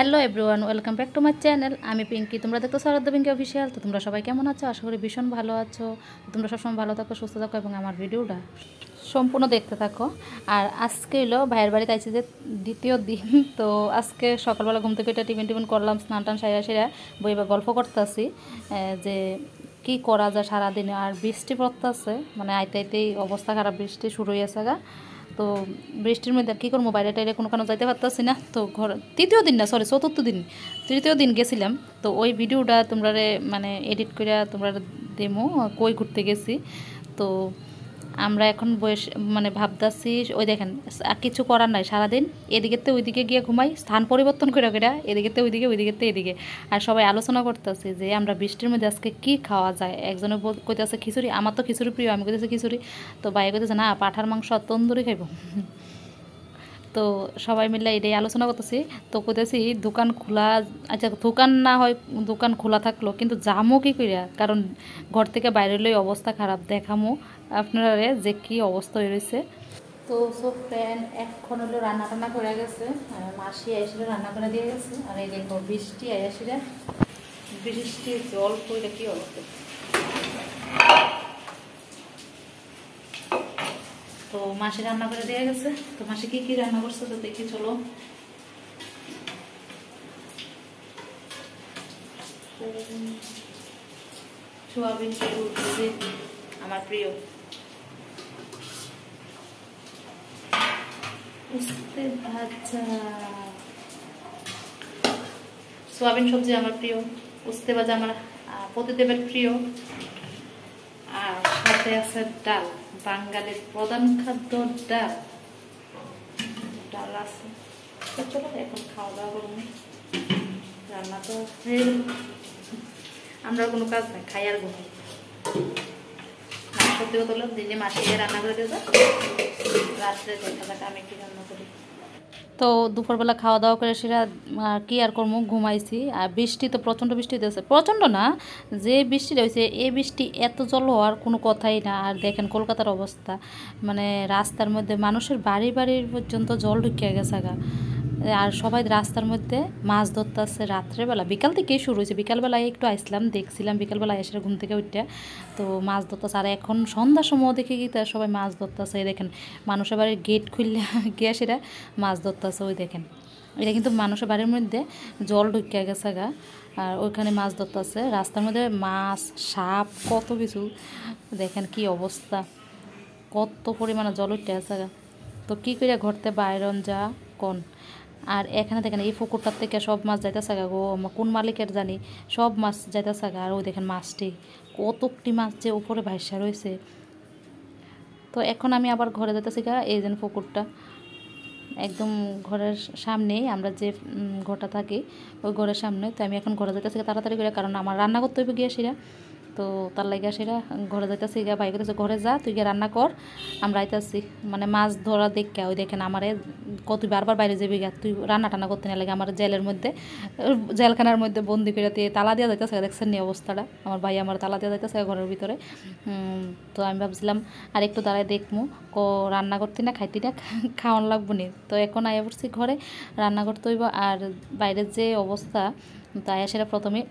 Hello everyone, welcome back to my channel. আমি পিঙ্কি, তোমরা দেখতো আরাধ্য পিঙ্কি অফিসিয়াল। তো তোমরা সবাই কেমন আছো? আশা করি ভীষণ ভালো আছো। তোমরা সবসময় ভালো থাকো, সুস্থ থাকো এবং আমার ভিডিওটা সম্পূর্ণ দেখতে থাকো। আর আজকে হলো ভাইয়ের বাড়িতে আইছি যে দ্বিতীয় দিন। তো আজকে সকালবেলা ঘুম থেকে এটা টিফিন করলাম, স্নান টান সেরা বই বা গল্প করতে আসি যে কি করা যায় সারাদিনে। আর বৃষ্টি পড়তে আছে, মানে আইতেই অবস্থা খারাপ, বৃষ্টি শুরু হয়েছে গা। তো বৃষ্টির মধ্যে কী করবো, বাইরে টাইরে কোনো যাইতে পারতেছি না। তো তৃতীয় দিন গেছিলাম। তো ওই ভিডিওটা তোমরা মানে এডিট করে তোমরা দেমো কই ঘুরতে গেছি। তো আমরা এখন বয়স মানে ভাবতেছি, ওই দেখেন কিছু করার নাই, সারাদিন এদিকেতে ওইদিকে গিয়ে ঘুমাই, স্থান পরিবর্তন করে এদিকেতে ওইদিকে এদিকে। আর সবাই আলোচনা করতেছে যে আমরা বৃষ্টির মধ্যে আজকে কি খাওয়া যায়। একজনে কইতেছে খিচুড়ি, আমার তো খিচুড়ি প্রিয়, আমি কইতেছি খিচুড়ি। তো বাইরে কইতেছে না, পাঠার মাংস আর তন্দুরি খাইব। তো সবাই মিলে এটাই আলোচনা করতেছি। তো কইতেছি দোকান খোলা, আচ্ছা দোকান না হয় দোকান খোলা থাকলো, কিন্তু যামো কি কইরা, কারণ ঘর থেকে বাইরে লই অবস্থা খারাপ। দেখামো আপনারা যে কি অবস্থা হয়ে রয়েছে। তো সব ফ্রেন্ড এখন হলো রান্না টান্না করে গেছে, মাসি আইসিলে রান্না করে দিয়ে গেছে। আর এই দেখো বৃষ্টি আইসিলে, বৃষ্টি জল পড়লে কি অবস্থা। তো মাসি রান্না করে দিয়ে গেছে। তো মাসি কি রান্না করছে তো দেখি চলো। সোয়াবিন আমার প্রিয়, উস্তে ভাজা সোয়াবিন সবজি আমার প্রিয়, উস্তে ভাজা আমার পতিদেবের প্রিয়। আর সাথে আছে ডাল, বাঙালির প্রধান খাদ্য ডাল আছে। তো চলো এখন খাওয়া দাওয়া করবো। রান্না তো আমরা কোনো কাজ নাই, খাই আর ঘুমাই। সত্যি কথা হলো দিনে মাসি রান্না করে দিয়ে রাত্রে দেখা যাক আমি কি রান্না করি। তো দুপুরবেলা খাওয়া দাওয়া করে সেটা কি আর করবো, ঘুমাইছি। আর বৃষ্টি তো প্রচণ্ড বৃষ্টি হয়েছে, প্রচণ্ড না, যে বৃষ্টিটা হয়েছে এই বৃষ্টি এত জল হওয়ার কোনো কথাই না। আর দেখেন কলকাতার অবস্থা, মানে রাস্তার মধ্যে মানুষের বাড়ি পর্যন্ত জল ঢুকিয়ে গেছে গা। আর সবাই রাস্তার মধ্যে মাছ ধরতে আসছে রাত্রেবেলা, বিকাল থেকেই শুরু হয়েছে। বিকালবেলায় একটু আসলাম, দেখছিলাম বিকালবেলায় এসে ঘুম থেকে উঠতে। তো মাছ ধরতেছে। আর এখন সন্ধ্যার সময় দেখে গিয়ে সবাই মাছ ধরতেছে। দেখেন মানুষের বাড়ির গেট খুললে গিয়ে সেটা মাছ ধরতেছে। ওই দেখেন এটা কিন্তু মানুষের বাড়ির মধ্যে জল ঢুকিয়ে গেছে গা। আর ওইখানে মাছ ধরতেছে রাস্তার মধ্যে, মাছ সাপ কত কিছু। দেখেন কি অবস্থা, কত পরিমাণে জল উঠে আছে গা। তো কী করে ঘরতে বাইরন যা কোন। আর এখানে দেখেন এই পুকুরটার থেকে সব মাছ যাইতেছে গা গো, কোন মালিকের জানি, সব মাছ যাইতেছে গা। আর ওই দেখেন মাছটি, কতটি মাছ যে উপরে ভাইসা রয়েছে। তো এখন আমি আবার ঘরে যেতেছি গা। এই যেন পুকুরটা একদম ঘরের সামনেই, আমরা যে ঘরটা থাকি ওই ঘরের সামনে। তো আমি এখন ঘরে যেতেছি তাড়াতাড়ি করে, কারণ আমার রান্না করতে হইবে গিয়ে সেরা। তো তার লাগে সেরা ঘরে যাইতেছি গা। ভাই করতেছে ঘরে যা, তুই গিয়ে রান্না কর, আমরা আইতাছি। মানে মাছ ধরা দেখে ওই দেখেন আমারে তুই বারবার বাইরে যাবি গা, তুই রান্না টান্না করতে না লাগে। আমার জেলের মধ্যে, জেলখানার মধ্যে বন্দি করে দিয়ে তালা দেওয়া যাইতেছে। দেখছেন নি অবস্থাটা, আমার ভাই আমার তালা দেওয়া যাইতেছে ঘরের ভিতরে। তো আমি ভাবছিলাম আর একটু দাঁড়ায় দেখবো রান্না করতে না খাইতে না খাওয়ান লাগবো নি। তো এখন আয়া পড়ছি ঘরে, রান্না করতে হইব। আর বাইরের যে অবস্থা, তাই সেটা প্রথমে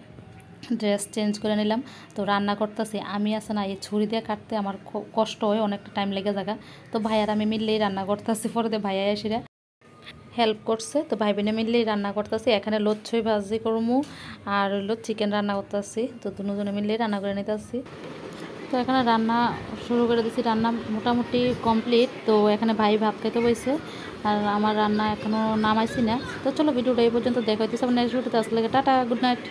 ড্রেস চেঞ্জ করে নিলাম। তো রান্না করতেছি, আমি আছে না এই ছুরি দিয়ে কাটতে আমার খুব কষ্ট হয়, অনেকটা টাইম লেগে জায়গা। তো ভাইয়ার আমি মিললেই রান্না করতেছি, পরে ভাইয়া এসে হেল্প করছে। তো ভাই বোনে মিললেই রান্না করতেছি। এখানে লচ্ছই ভাজি করমু আর হইলো চিকেন রান্না করতেছি। তো দুজনে মিললেই রান্না করে নিতেছি। তো এখানে রান্না শুরু করে দিয়েছি, রান্না মোটামুটি কমপ্লিট। তো এখানে ভাই ভাত খাইতে বসে, আর আমার রান্না এখনও নামাইছি না। তো চলো ভিডিওটা এই পর্যন্ত দেখা হইতেছে। নেক্সট ভিডিওতে আসলে টাটা, গুড নাইট।